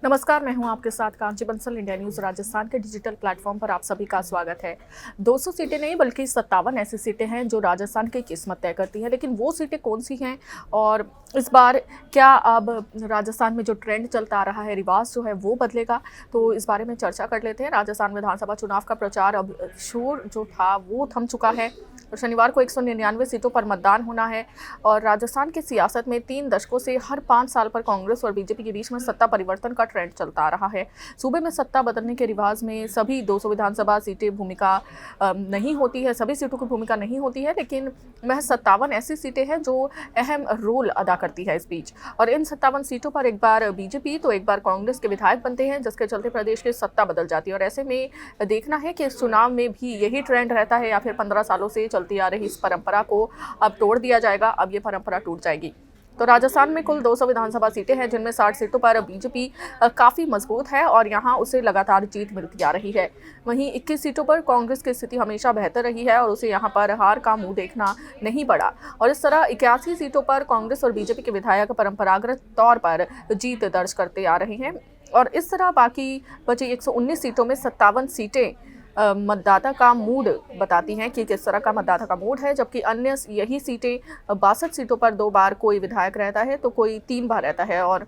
नमस्कार, मैं हूं आपके साथ कांची बंसल। इंडिया न्यूज़ राजस्थान के डिजिटल प्लेटफॉर्म पर आप सभी का स्वागत है। 200 सीटें नहीं बल्कि 57 ऐसी सीटें हैं जो राजस्थान की किस्मत तय करती हैं। लेकिन वो सीटें कौन सी हैं और इस बार क्या अब राजस्थान में जो ट्रेंड चलता आ रहा है, रिवाज जो है वो बदलेगा? तो इस बारे में चर्चा कर लेते हैं। राजस्थान विधानसभा चुनाव का प्रचार अब शोर जो था वो थम चुका है और शनिवार को 199 सीटों पर मतदान होना है। और राजस्थान की सियासत में 3 दशकों से हर 5 साल पर कांग्रेस और बीजेपी के बीच में सत्ता परिवर्तन का ट्रेंड चलता आ रहा है। सूबे में सत्ता बदलने के रिवाज में सभी 200 विधानसभा सीटें भूमिका नहीं होती है, सभी सीटों की भूमिका नहीं होती है, लेकिन महज 57 ऐसी सीटें हैं जो अहम रोल अदा करती है इस बीच। और इन 57 सीटों पर एक बार बीजेपी तो एक बार कांग्रेस के विधायक बनते हैं, जिसके चलते प्रदेश की सत्ता बदल जाती है। और ऐसे में देखना है कि इस चुनाव में भी यही ट्रेंड रहता है या फिर 15 सालों से चलती आ रही इस परंपरा को अब तोड़ दिया जाएगा, अब ये परंपरा टूट जाएगी। तो राजस्थान में कुल 200 विधानसभा सीटें हैं, जिनमें 60 सीटों पर बीजेपी काफ़ी मजबूत है और यहां उसे लगातार जीत मिलती आ रही है। वहीं 21 सीटों पर कांग्रेस की स्थिति हमेशा बेहतर रही है और उसे यहां पर हार का मुंह देखना नहीं पड़ा। और इस तरह 81 सीटों पर कांग्रेस और बीजेपी के विधायक परंपरागत तौर पर जीत दर्ज करते आ रहे हैं। और इस तरह बाकी बची 119 सीटों में 57 सीटें मतदाता का मूड बताती हैं कि किस तरह का मतदाता का मूड है, जबकि अन्य यही सीटें 62 सीटों पर 2 बार कोई विधायक रहता है तो कोई 3 बार रहता है। और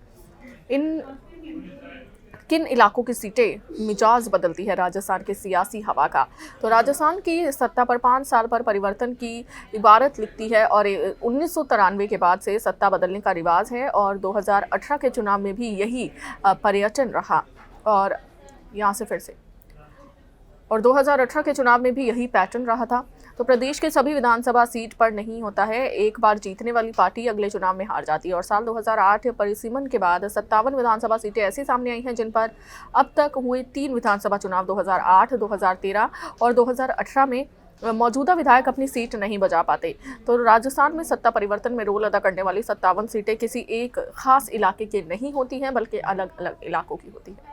इन किन इलाकों की सीटें मिजाज बदलती है राजस्थान के सियासी हवा का? तो राजस्थान की सत्ता पर 5 साल पर परिवर्तन की इबारत लिखती है और 1993 के बाद से सत्ता बदलने का रिवाज है और 2018 के चुनाव में भी यही पर्यटन रहा। और यहाँ से फिर से और 2018 के चुनाव में भी यही पैटर्न रहा था। तो प्रदेश के सभी विधानसभा सीट पर नहीं होता है, एक बार जीतने वाली पार्टी अगले चुनाव में हार जाती है। और साल 2008 परिसीमन के बाद 57 विधानसभा सीटें ऐसी सामने आई हैं जिन पर अब तक हुए 3 विधानसभा चुनाव 2008, 2013 और 2018 में मौजूदा विधायक अपनी सीट नहीं बचा पाते। तो राजस्थान में सत्ता परिवर्तन में रोल अदा करने वाली 57 सीटें किसी एक खास इलाके की नहीं होती हैं, बल्कि अलग अलग इलाकों की होती हैं।